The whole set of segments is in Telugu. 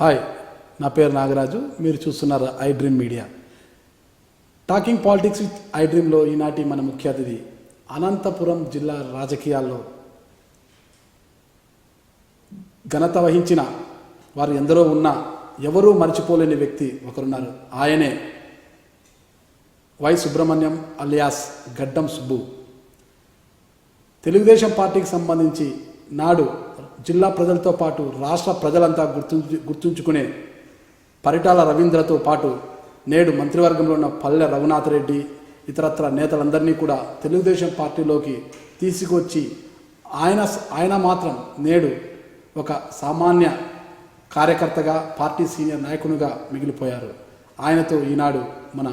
హాయ్, నా పేరు నాగరాజు. మీరు చూస్తున్నారు I dream media. Talking politics with I డ్రీమ్లో ఈనాటి మన ముఖ్య అతిథి అనంతపురం జిల్లా రాజకీయాల్లో ఘనత వహించిన వారు ఎందరో ఉన్నా ఎవరూ మర్చిపోలేని వ్యక్తి ఒకరున్నారు. ఆయనే వై సుబ్రహ్మణ్యం అలియాస్ గడ్డం సుబ్బు. తెలుగుదేశం పార్టీకి సంబంధించి నాడు జిల్లా ప్రజలతో పాటు రాష్ట్ర ప్రజలంతా గుర్తుంచుకునే పరిటాల రవీంద్రతో పాటు నేడు మంత్రివర్గంలో ఉన్న పల్లె రఘునాథ్ రెడ్డి ఇతరత్ర నేతలందరినీ కూడా తెలుగుదేశం పార్టీలోకి తీసుకొచ్చి ఆయన మాత్రం నేడు ఒక సామాన్య కార్యకర్తగా పార్టీ సీనియర్ నాయకునిగా మిగిలిపోయారు. ఆయనతో ఈనాడు మన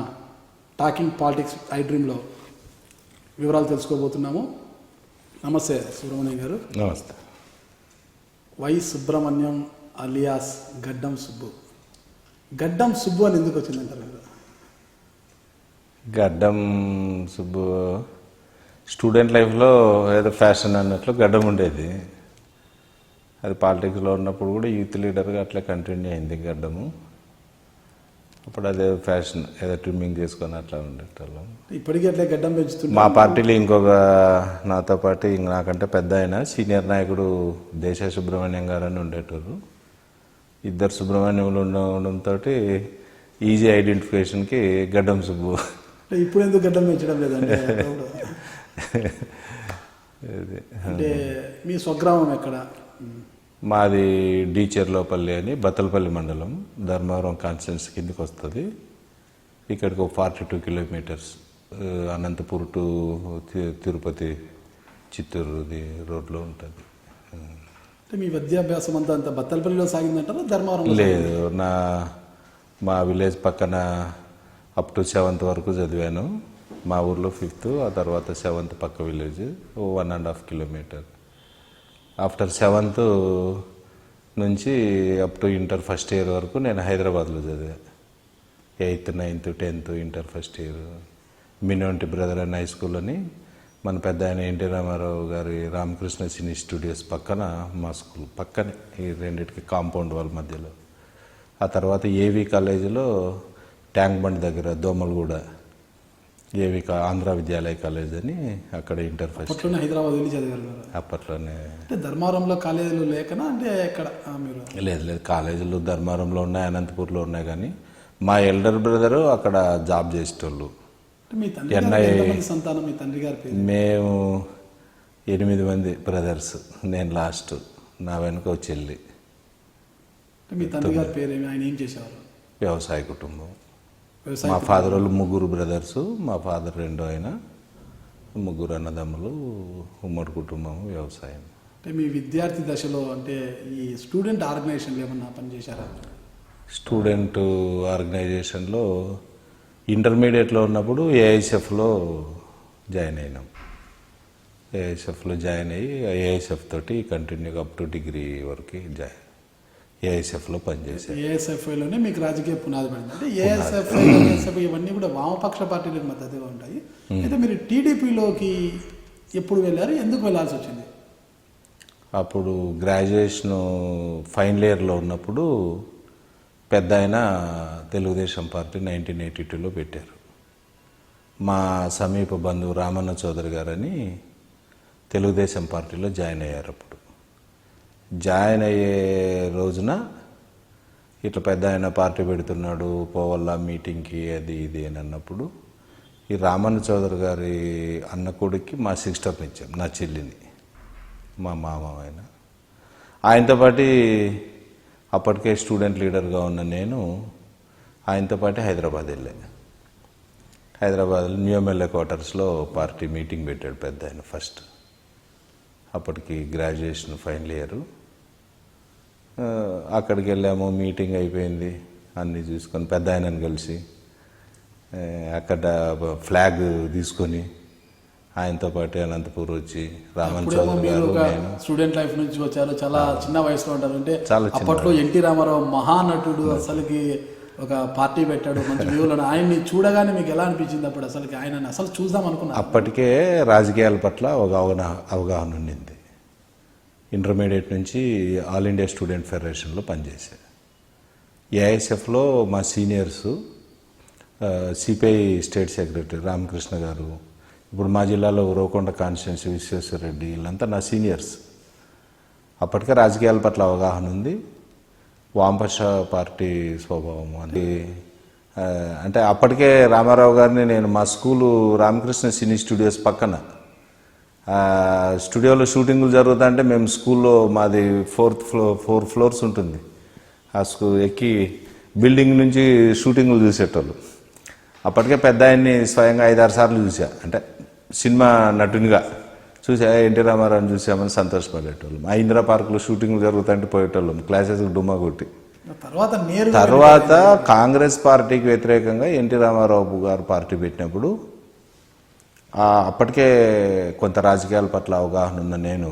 టాకింగ్ పాలిటిక్స్ ఐ డ్రీమ్లో వివరాలు తెలుసుకోబోతున్నాము. నమస్తే సుబ్రహ్మణ్యం గారు. నమస్తే. వై సుబ్రహ్మణ్యం అలియాస్ గడ్డం సుబ్బు. గడ్డం సుబ్బు అని ఎందుకు వచ్చిందంటారు మీరు? గడ్డం సుబ్బు స్టూడెంట్ లైఫ్లో ఏదో ఫ్యాషన్ అన్నట్లు గడ్డం ఉండేది. అది పాలిటిక్స్లో ఉన్నప్పుడు కూడా యూత్ లీడర్గా అట్లా కంటిన్యూ అయింది గడ్డము. అప్పుడు అదే ఫ్యాషన్, ఏదో ట్రిమ్మింగ్ చేసుకొని అట్లా ఉండేటోళ్ళం. ఇప్పటికీ అట్లా గడ్డం పెంచుతుంది. మా పార్టీలో ఇంకొక నాతో పాటు నాకంటే పెద్ద ఆయన సీనియర్ నాయకుడు దేశ సుబ్రహ్మణ్యం గారు అని ఉండేటోరు. ఇద్దరు సుబ్రహ్మణ్యంలో ఉండడంతో ఈజీ ఐడెంటిఫికేషన్కి గడ్డం సుబ్బు. ఇప్పుడు ఎందుకు గడ్డం పెంచడం లేదండి? అంటే మీ స్వగ్రామం ఎక్కడ? మాది డీచెర్లోపల్లి అని బత్తలపల్లి మండలం, ధర్మవరం కాన్స్టిట్యున్సీ కిందకి వస్తుంది. ఇక్కడికి ఒక 42 కిలోమీటర్స్ అనంతపూర్ టు తిరుపతి చిత్తూరుది రోడ్లో ఉంటుంది. అంటే మీ విద్యాభ్యాసం అంతా బత్తలపల్లిలో సాగిందంటారా, ధర్మవరం? లేదు, మా విలేజ్ పక్కన అప్ టు 7th వరకు చదివాను. మా ఊర్లో 5th, ఆ తర్వాత 7th పక్క విలేజ్ 1.5 కిలోమీటర్. ఆఫ్టర్ 7th నుంచి up to inter first year వరకు నేను హైదరాబాద్లో చదివా. 8th, 9th, 10th inter first year మినోంటి బ్రదర్ అండ్ హై స్కూల్ అని మన పెద్ద ఆయన ఎన్టీ రామారావు గారి రామకృష్ణ సినీ స్టూడియోస్ పక్కన మా స్కూల్ పక్కనే, ఈ రెండింటికి కాంపౌండ్ వాళ్ళ మధ్యలో. ఆ తర్వాత ఏవి కాలేజీలో ట్యాంక్ బండ్ దగ్గర దోమలగూడ ఏవి ఆంధ్ర విద్యాలయ కాలేజ్ అని అక్కడ ఇంటర్ ఫస్ట్. హైదరాబాద్ వెళ్ళి చదివారు అప్పట్లోనే. అంటే ధర్మవరంలో కాలేజీలు లేకనా? అంటే ఎక్కడ మీరు? లేదు, కాలేజీలు ధర్మవరంలో ఉన్నాయి, అనంతపూర్లో ఉన్నాయి. కానీ మా ఎల్డర్ బ్రదరు అక్కడ జాబ్ చేసేటోళ్ళు. సంతానం మీ తండ్రి గారి పేరు? మేము 8 మంది బ్రదర్స్, నేను లాస్ట్, నా వెనుక చెల్లి. మీ తండ్రి గారి పేరు ఏమి? ఆయన ఏం చేసేవారు? వ్యవసాయ కుటుంబం. మా ఫాదర్ వాళ్ళు 3 బ్రదర్స్, మా ఫాదర్ 2 ఆయన, 3 అన్నదమ్ములు, ఉమ్మడి కుటుంబం, వ్యవసాయం. అంటే మీ విద్యార్థి దశలో అంటే ఈ స్టూడెంట్ ఆర్గనైజేషన్లో ఏమన్నా పనిచేశారా? స్టూడెంట్ ఆర్గనైజేషన్లో ఇంటర్మీడియట్లో ఉన్నప్పుడు ఏఐఎస్ఎఫ్లో జాయిన్ అయినాం. ఏఐఎస్ఎఫ్లో జాయిన్ అయ్యి ఏఐఎస్ఎఫ్ తోటి కంటిన్యూగా అప్ టు డిగ్రీ వరకు ఏఐఎస్ఎఫ్లో పనిచేశాను. ఏఎస్ఎఫ్ఐలోనే మీకు రాజకీయ పునాది పడింది. అంటే ఏఎస్ఎఫ్ఐ ఇవన్నీ కూడా వామపక్ష పార్టీలకు మద్దతుగా ఉంటాయి. అయితే మీరు టీడీపీలోకి ఎప్పుడు వెళ్ళారు, ఎందుకు వెళ్ళాల్సి వచ్చింది? అప్పుడు గ్రాడ్యుయేషన్ ఫైనల్ ఇయర్లో ఉన్నప్పుడు పెద్ద ఆయన తెలుగుదేశం పార్టీ 1982లో పెట్టారు. మా సమీప బంధువు రామన్న చౌదరి గారని తెలుగుదేశం పార్టీలో జాయిన్ అయ్యారు. అప్పుడు జాయిన్ అయ్యే రోజున ఇట్లా పెద్ద ఆయన పార్టీ పెడుతున్నాడు, పోవల్లా మీటింగ్కి, అది ఇది అని అన్నప్పుడు ఈ రామన్న చౌదరి గారి అన్న కొడుక్కి మా సిస్టర్ని ఇచ్చాం, నా చెల్లిని, మా మామ. ఆయనతో పాటు అప్పటికే స్టూడెంట్ లీడర్గా ఉన్న నేను ఆయనతో పాటు హైదరాబాద్ వెళ్ళాను. హైదరాబాద్లో న్యూ ఎమ్మెల్యే క్వార్టర్స్లో పార్టీ మీటింగ్ పెట్టాడు పెద్ద ఆయన ఫస్ట్. అప్పటికి గ్రాడ్యుయేషన్ ఫైనల్ ఇయర్. అక్కడికి వెళ్ళాము, మీటింగ్ అయిపోయింది, అన్నీ చూసుకొని పెద్ద ఆయనను కలిసి అక్కడ ఫ్లాగ్ తీసుకొని ఆయనతో పాటు అనంతపూర్ వచ్చి రామన్ చౌదరి గారు, స్టూడెంట్ లైఫ్ నుంచి వచ్చారు, చాలా చిన్న వయసులో ఉంటారు. అంటే అప్పట్లో ఎన్టీ రామారావు మహానటుడు, అసలుకి ఒక పార్టీ పెట్టాడు, మంచి వ్యూలను. ఆయన్ని చూడగానే మీకు ఎలా అనిపించింది అప్పుడు? ఆయన అసలు చూద్దాం అనుకున్నా? అప్పటికే రాజకీయాల పట్ల ఒక అవగాహన ఉండింది. ఇంటర్మీడియట్ నుంచి ఆల్ ఇండియా స్టూడెంట్ ఫెడరేషన్లో పనిచేశాను. ఏఐఎస్ఎఫ్లో మా seniors CPI state secretary Ramakrishna గారు, ఇప్పుడు మా జిల్లాలో ఉరవకొండ కాన్స్టిట్యున్సీ విశ్వేశ్వర రెడ్డి, వీళ్ళంతా నా సీనియర్స్. అప్పటికే రాజకీయాల పట్ల అవగాహన ఉంది. వామపక్ష పార్టీ స్వభావం అది. అంటే అప్పటికే రామారావు గారిని నేను మా స్కూలు రామకృష్ణ సినీ స్టూడియోస్ పక్కన స్టూడియోలో షూటింగులు జరుగుతుంటే మేము స్కూల్లో మాది 4 ఫ్లోర్స్ ఉంటుంది. ఆ ఎక్కి బిల్డింగ్ నుంచి షూటింగులు చూసేటోళ్ళు. అప్పటికే పెద్ద ఆయన్ని స్వయంగా 5-6 సార్లు చూసా. అంటే సినిమా నటునిగా చూసా. ఎన్టీ రామారావుని చూసామని సంతోషపడేటోళ్ళం. ఆ ఇందిరా పార్కులో షూటింగ్లు జరుగుతుంటే పోయేటోళ్ళం క్లాసెస్కి డుమ్మా కొట్టి. తర్వాత కాంగ్రెస్ పార్టీకి వ్యతిరేకంగా ఎన్టీ రామారావు గారు పార్టీ పెట్టినప్పుడు అప్పటికే కొంత రాజకీయాల పట్ల అవగాహన ఉన్న నేను